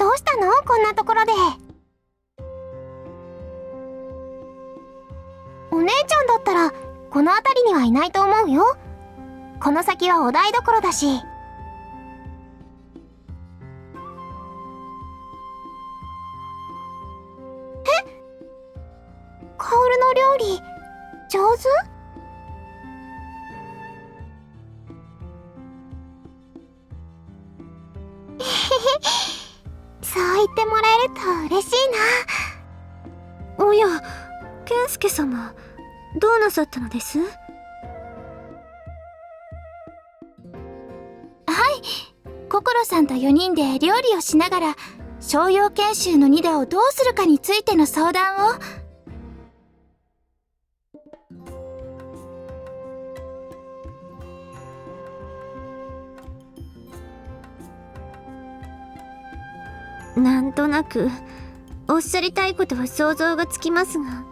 どうしたのこんなところで。お姉ちゃんだったらこの辺りにはいないと思うよ。この先はお台所だし。カオルの料理上手？そう言ってもらえると嬉しいな。おや、健介様、どうなさったのです？心さんと4人で料理をしながら商用研修の2打をどうするかについての相談を。なんとなくおっしゃりたいことは想像がつきますが、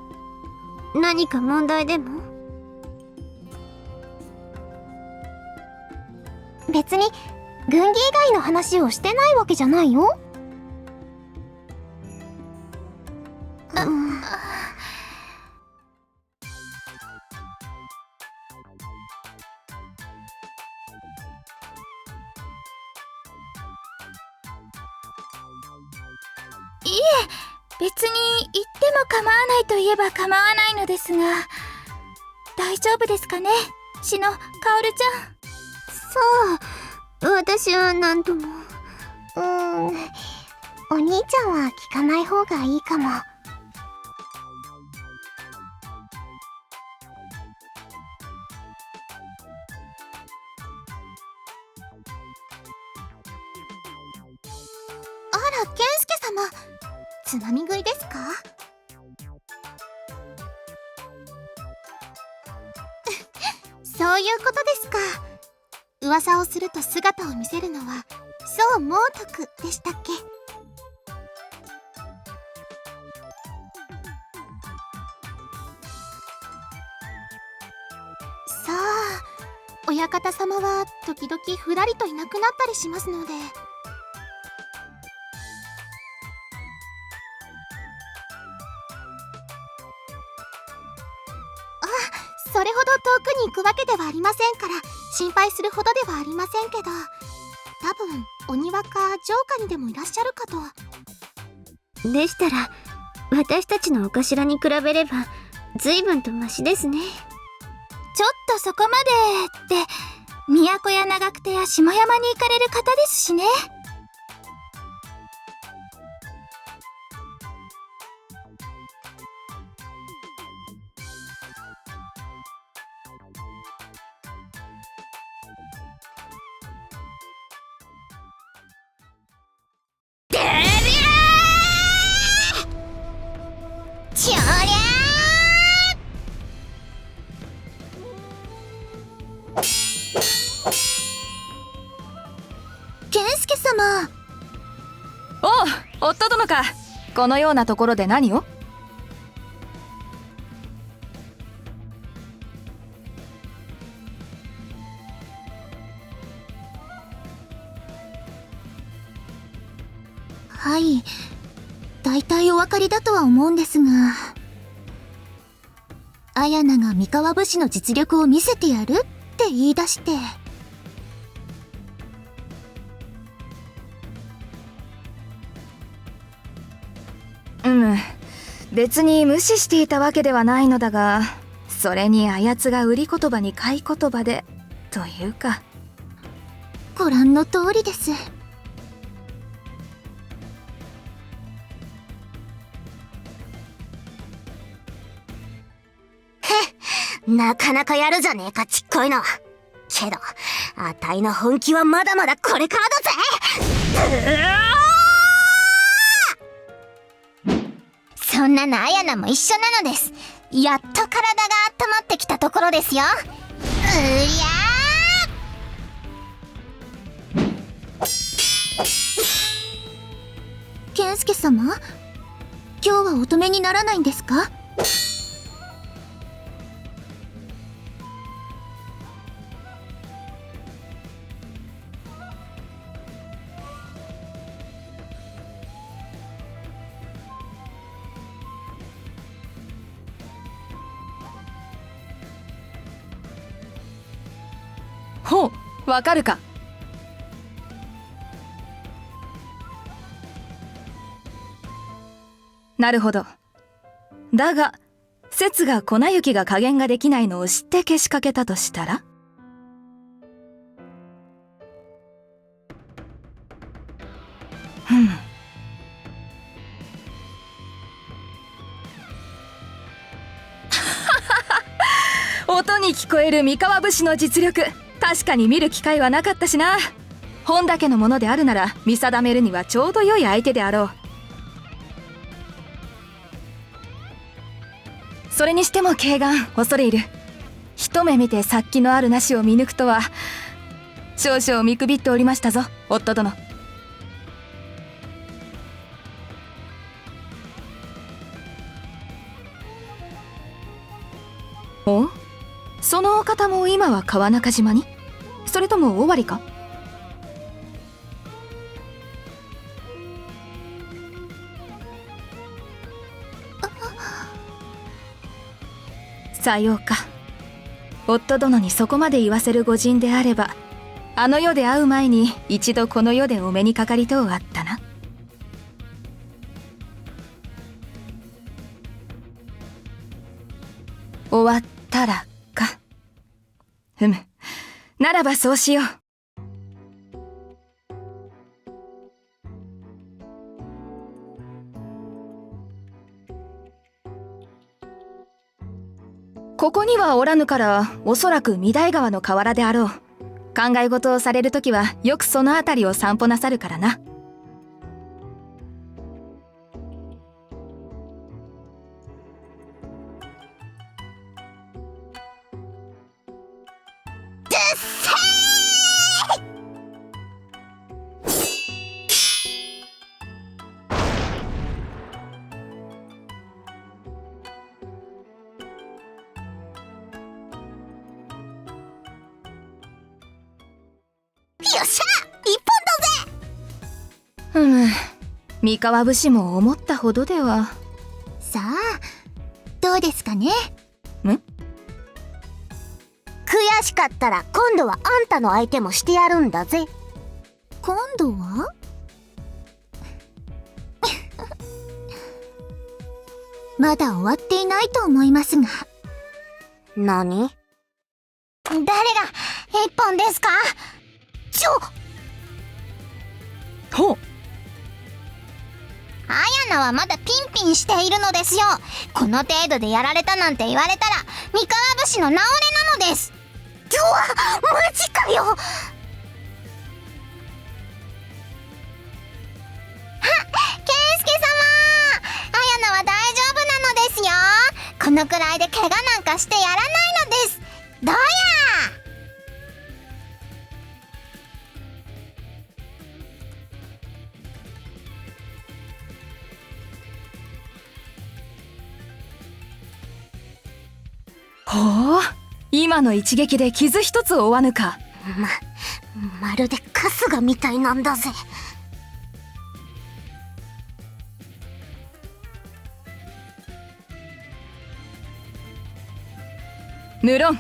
何か問題でも？別に軍技以外の話をしてないわけじゃないよ。いえ、別に言っても構わないといえば構わないのですが、大丈夫ですかね、しのかおるちさあ、私は何とも。お兄ちゃんは聞かない方がいいかも。あら、健介様、つまみ食いですか？そういうことですか。噂をすると姿を見せるのはそう猛徳でしたっけ？さあ、親方様は時々ふらりといなくなったりしますので。それほど遠くに行くわけではありませんから心配するほどではありませんけど、多分お庭か城下にでもいらっしゃるかと。でしたら私たちのお頭に比べれば随分とマシですね。ちょっとそこまでって都や長久手や下山に行かれる方ですしね。ちょりゃー！健介様。おう、夫殿か。このようなところで何を？はい、大体お分かりだとは思うんですが、アヤナが三河武士の実力を見せてやるって言い出して。別に無視していたわけではないのだが、それにあやつが売り言葉に買い言葉でというか。ご覧の通りです。なかなかやるじゃねえか、ちっこいの。けど、あたいの本気はまだまだこれからだぜ。そんなのアヤナも一緒なのです。やっと体が温まってきたところですよ。健介様、今日はお止めにならないんですか？わかるか？なるほど。だが節が粉雪が加減ができないのを知ってけしかけたとしたら？音に聞こえる三河武士の実力、確かに見る機会はなかったしな。本だけのものであるなら見定めるにはちょうど良い相手であろう。それにしても慶願恐れ入る。一目見て殺気のあるなしを見抜くとは少々見くびっておりましたぞ、夫殿。お？そのお方も今は川中島に？それとも尾張か？さようか。夫殿にそこまで言わせる御仁であれば、あの世で会う前に一度この世でお目にかかりとうあったな。終わったらか。ふむ、ならばそうしよう。ここにはおらぬから、おそらく御台川の河原であろう。考え事をされるときはよくそのあたりを散歩なさるからな。よっしゃ、一ふむ、三河武士も思ったほどでは。さあ、どうですかね。悔しかったら今度はあんたの相手もしてやるんだぜ。今度はまだ終わっていないと思いますが。何？誰が一本ですか？ほう。アヤナはまだピンピンしているのですよ。この程度でやられたなんて言われたら三河武士の名折れなのです。うわ、マジかよ。ケンスケ様、アヤナは大丈夫なのですよ。このくらいで怪我なんかしてやらないのです。どうや。ほう、今の一撃で傷一つ負わぬか。まるで春日みたいなんだぜ。無論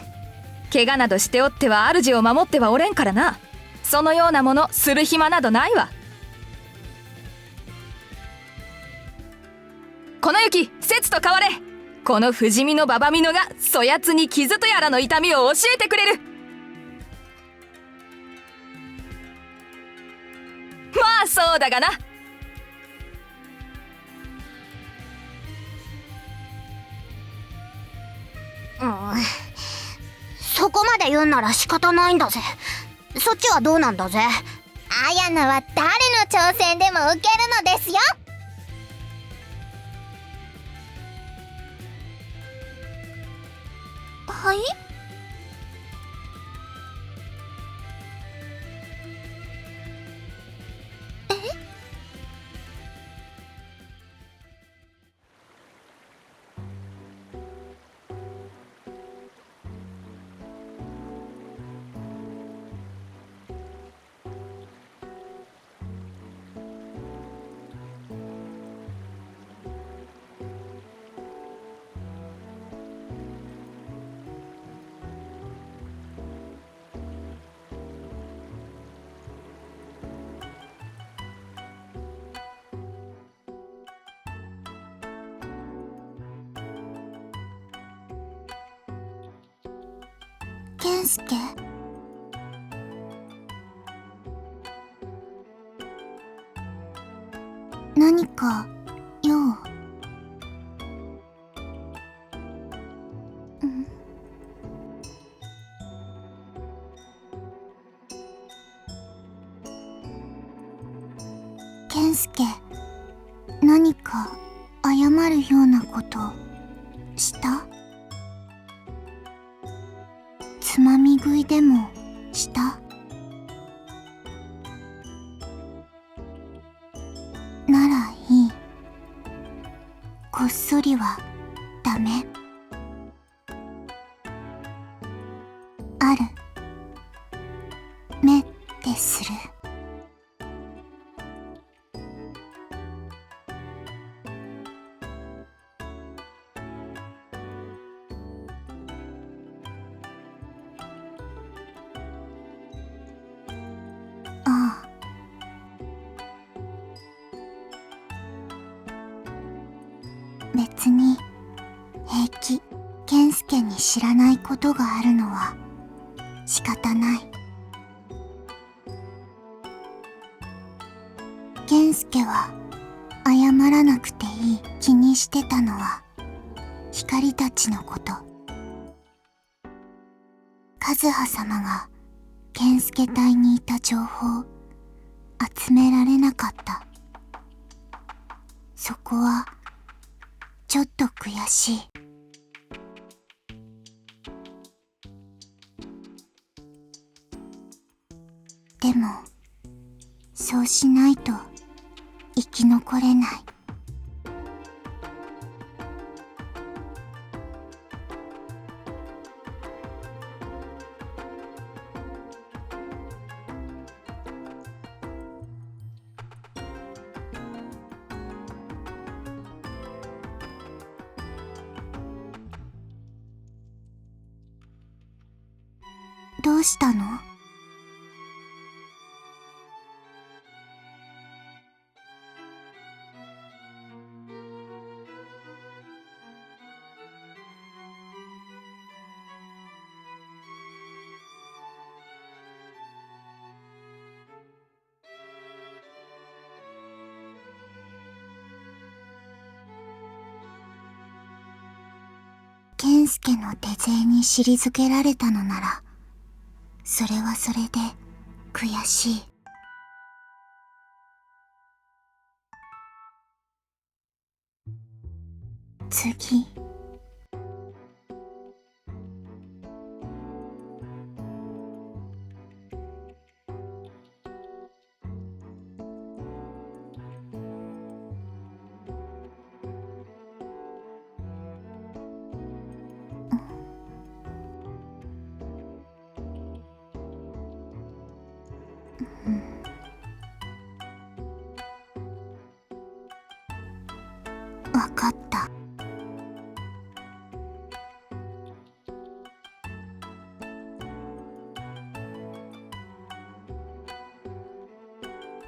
怪我などしておっては主を守ってはおれんからな。そのようなものする暇などないわ。粉雪、節と変われ。この不死身のババミノがそやつに傷とやらの痛みを教えてくれる。まあそうだがな。そこまで言うんなら仕方ないんだぜ。そっちはどうなんだぜ。アヤナは誰の挑戦でも受けるのですよ。はい？健介。何か用？健介、何か謝るようなことした？つまみ食いでもした？ならいい。こっそりはダメ。ある目ってする。ああ、別に平気。健介に知らないことがあるのは仕方ない。健介は謝らなくていい。気にしてたのは光たちのこと。和葉様が健介隊にいた情報集められなかった。そこはちょっと悔しい。でもそうしないと生き残れない。どうしたの？健介の手勢に退けられたのなら、それはそれで悔しい。次。わかった。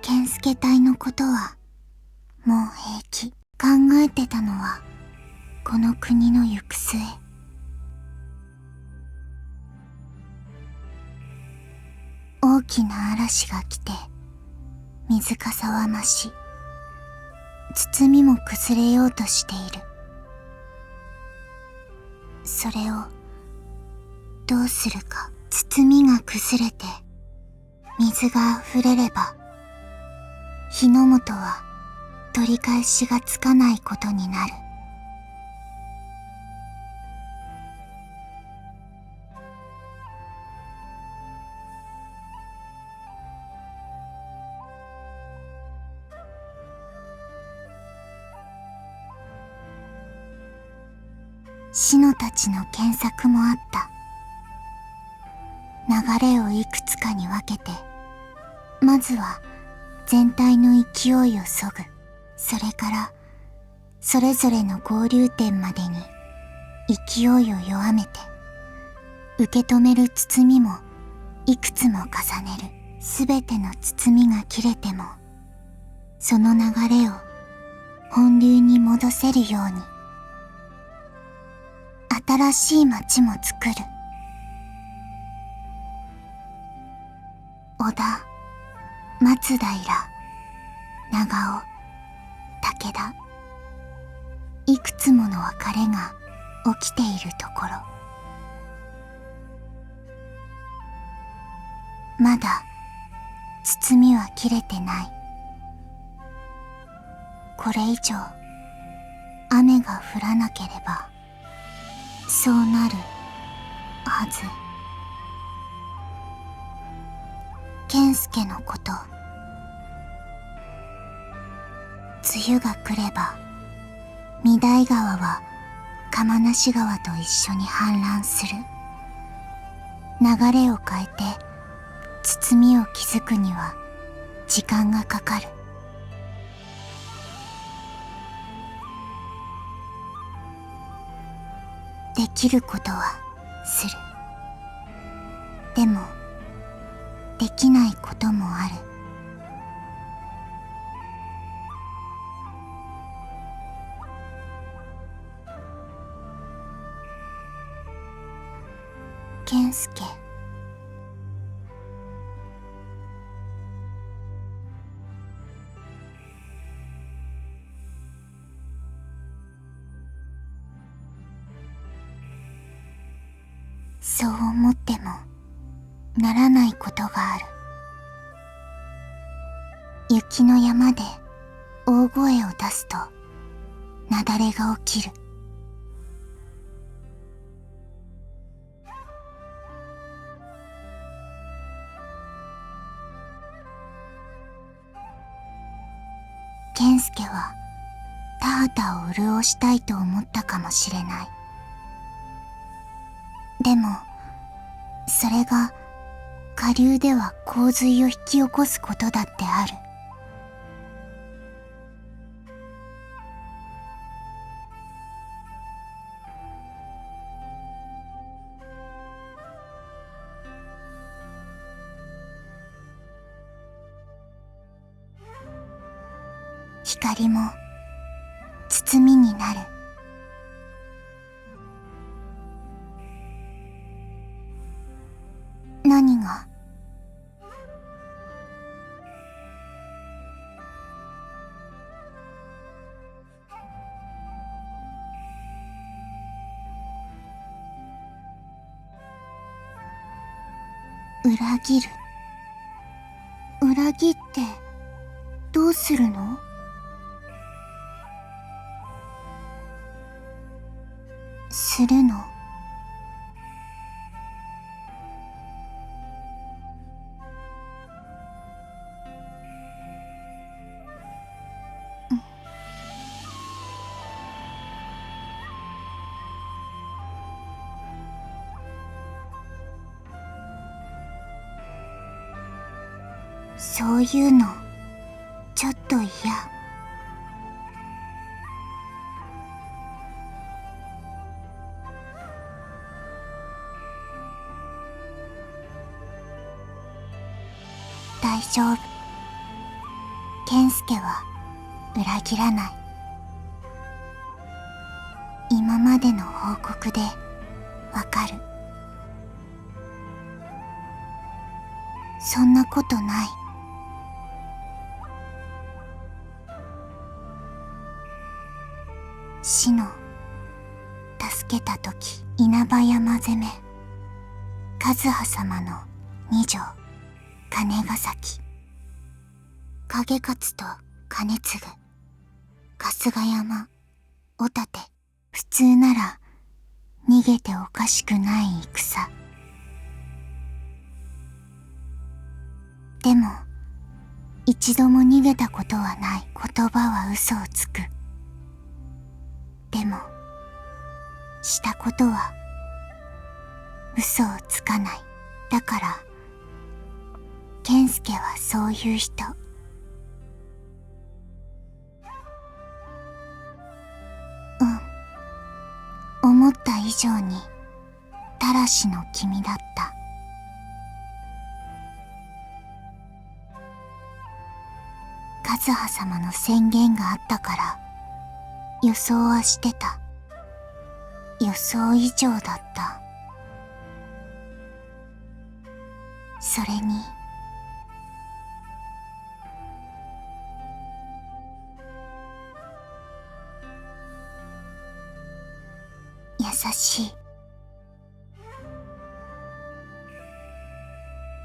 健介隊のことはもう平気。考えてたのはこの国の行く末。大きな嵐が来て水かさは増し、包みも崩れようとしている。それをどうするか。包みが崩れて水が溢れれば、日の本は取り返しがつかないことになる。シノたちの検索もあった。流れをいくつかに分けて、まずは全体の勢いをそぐ。それからそれぞれの合流点までに勢いを弱めて、受け止める包みもいくつも重ねる。すべての包みが切れても、その流れを本流に戻せるように、新しい街も作る。織田、松平、長尾、武田、いくつもの別れが起きているところ。まだ包みは切れてない。これ以上雨が降らなければそうなるはず。健介のこと、梅雨が来れば御台川は釜無川と一緒に氾濫する。流れを変えて包みを築くには時間がかかる。できることはする。でもできないこともある。健介、そう思ってもならないことがある。雪の山で大声を出すと雪崩が起きる。健介は田畑を潤したいと思ったかもしれない。でもそれが下流では洪水を引き起こすことだってある。光も包みになる。何が？裏切る。裏切ってどうするの？するの？そういうのちょっと嫌。大丈夫。健介は裏切らない。今までの報告でわかる。そんなことない。死の助けたとき、稲葉山攻め、和葉様の二条、金ヶ崎、景勝と兼次、春日山、お立て、普通なら逃げておかしくない戦。でも一度も逃げたことはない。言葉は嘘をつく。でもしたことは嘘をつかない。だから健介はそういう人。思った以上にたらしの君だった。和葉様の宣言があったから予想はしてた。予想以上だった。それにしい。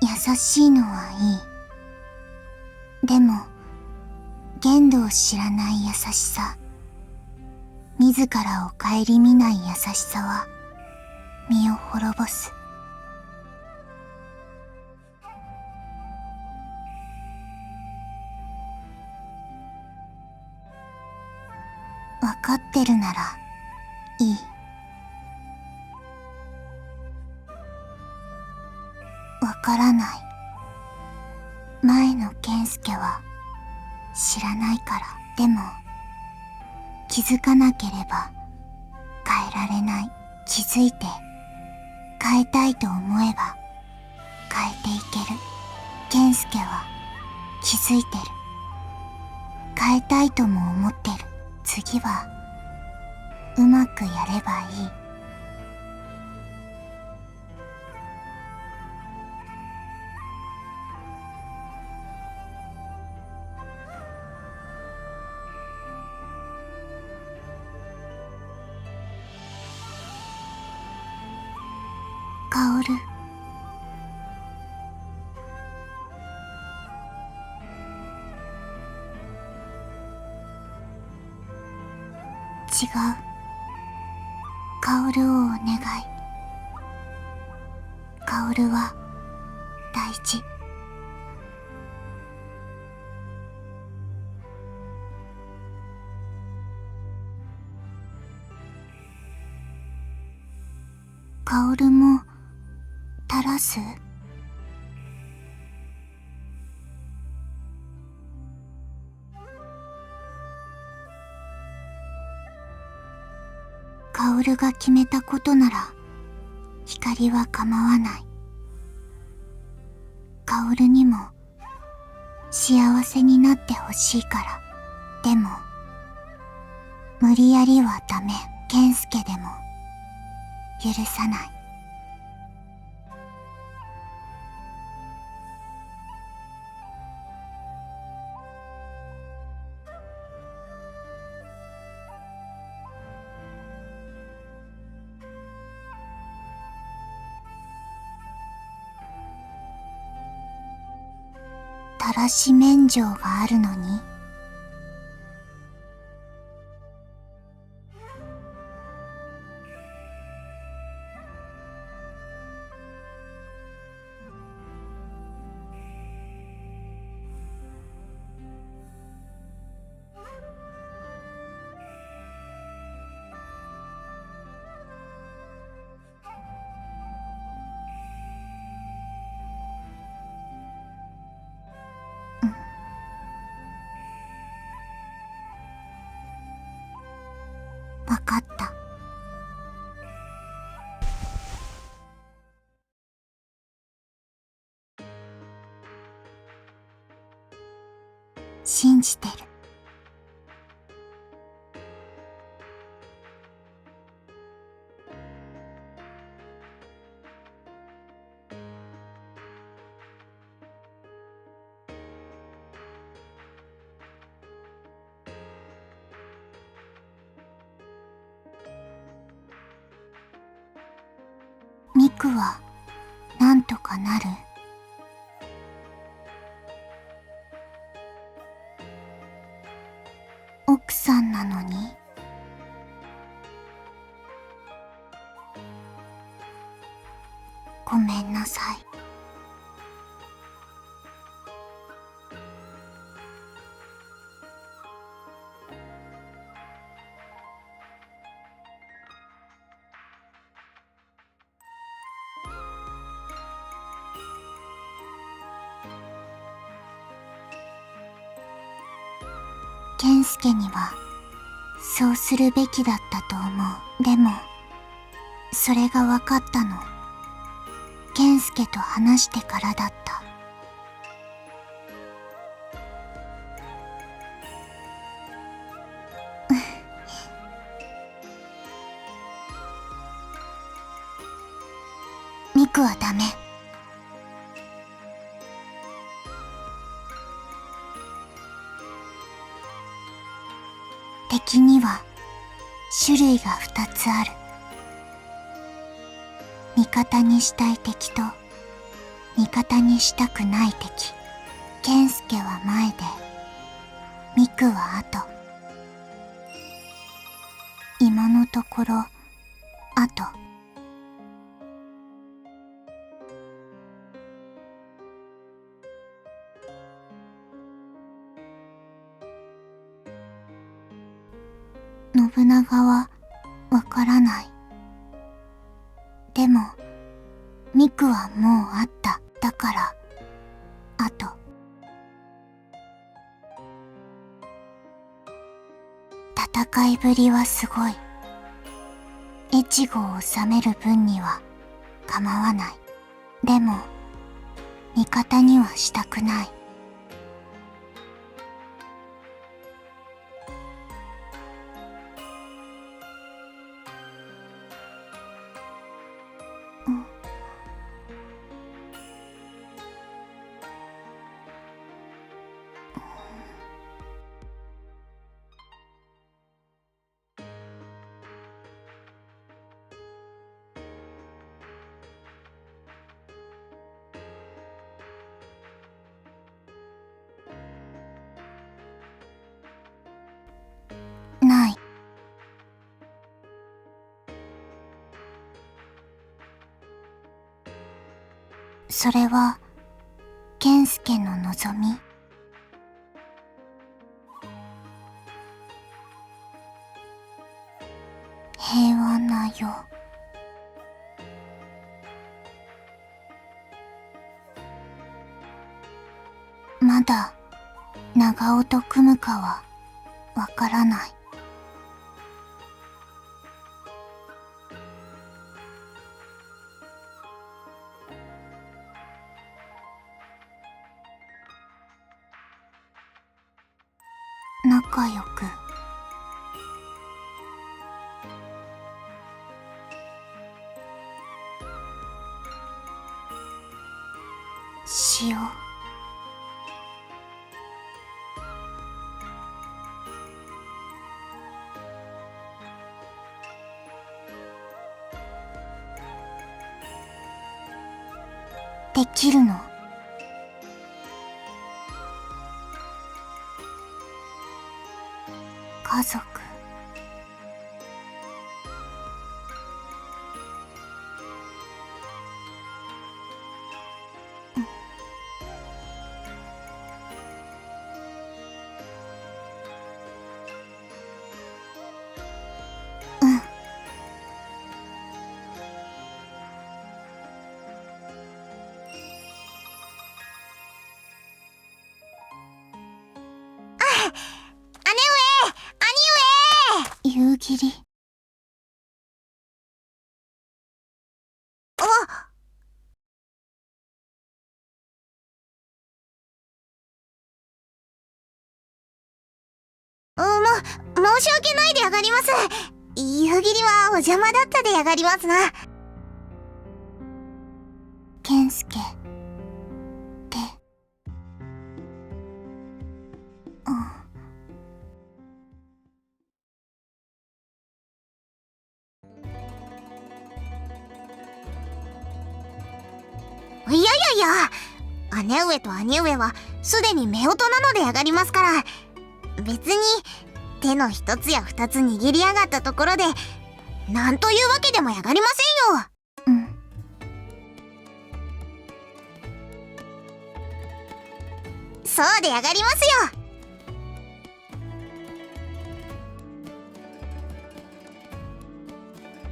優しいのはいい。でも限度を知らない優しさ、自らを顧みない優しさは身を滅ぼす。わかってるならいい。わからない。前の健介は知らないから。でも気づかなければ変えられない。気づいて変えたいと思えば変えていける。健介は気づいてる。変えたいとも思ってる。次はうまくやればいい。薫、違う。薫をお願い。薫は大事。薫も垂らす？薫が決めたことなら光は構わない。薫にも幸せになってほしいから。でも無理やりはダメ。健介でも許さない。たらし免状があるのに。わかった。信じてる。ミクはなんとかなる？奥さんなのに？ごめんなさい。健介にはそうするべきだったと思う。でもそれが分かったの健介と話してからだった。ミクはダメ。敵には種類が2つある。方にしたい敵と味方にしたくない敵。健介は前でミクは後。今のところ後。信長はわからない。でもミクはもうあった。だから後。戦いぶりはすごい。越後を治める分には構わない。でも味方にはしたくない。ない。それは健介の望み。平和な世。まだ長尾と組むかはわからない。仲良くしよう。できるの？家族。夕霧。申し訳ないであがります。夕霧はお邪魔だったであがりますな。健介って。いやいやいや、姉上と兄上はすでに夫婦なのであがりますから、別に手の一つや二つ握りやがったところでなんというわけでもやがりませんよ。そうでやがりますよ。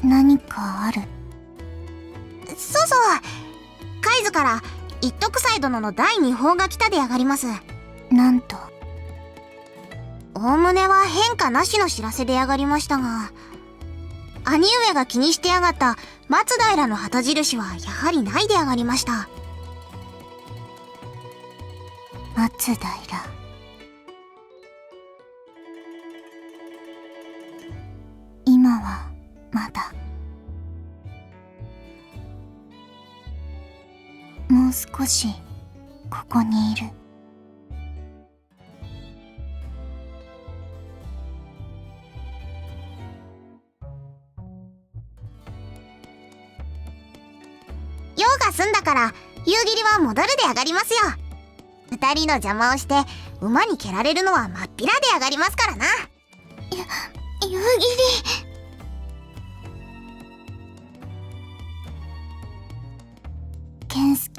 何かある？そうそう、海津から一徳斎殿の第二報が来たでやがります。なんと？おおむねは変化なしの知らせでやがりましたが、兄上が気にしてやがった松平の旗印はやはりないでやがりました。松平。今はまだ。もう少しここにいる。が済んだから夕霧は戻るで上がりますよ。2人の邪魔をして馬に蹴られるのはまっぴらで上がりますからな。夕霧。健介。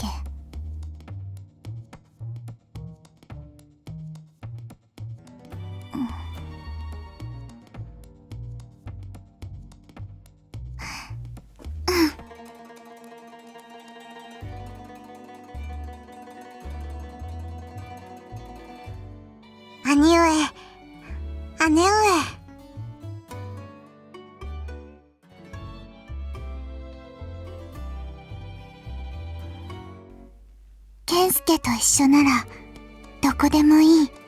兄上、姉上。健介と一緒ならどこでもいい。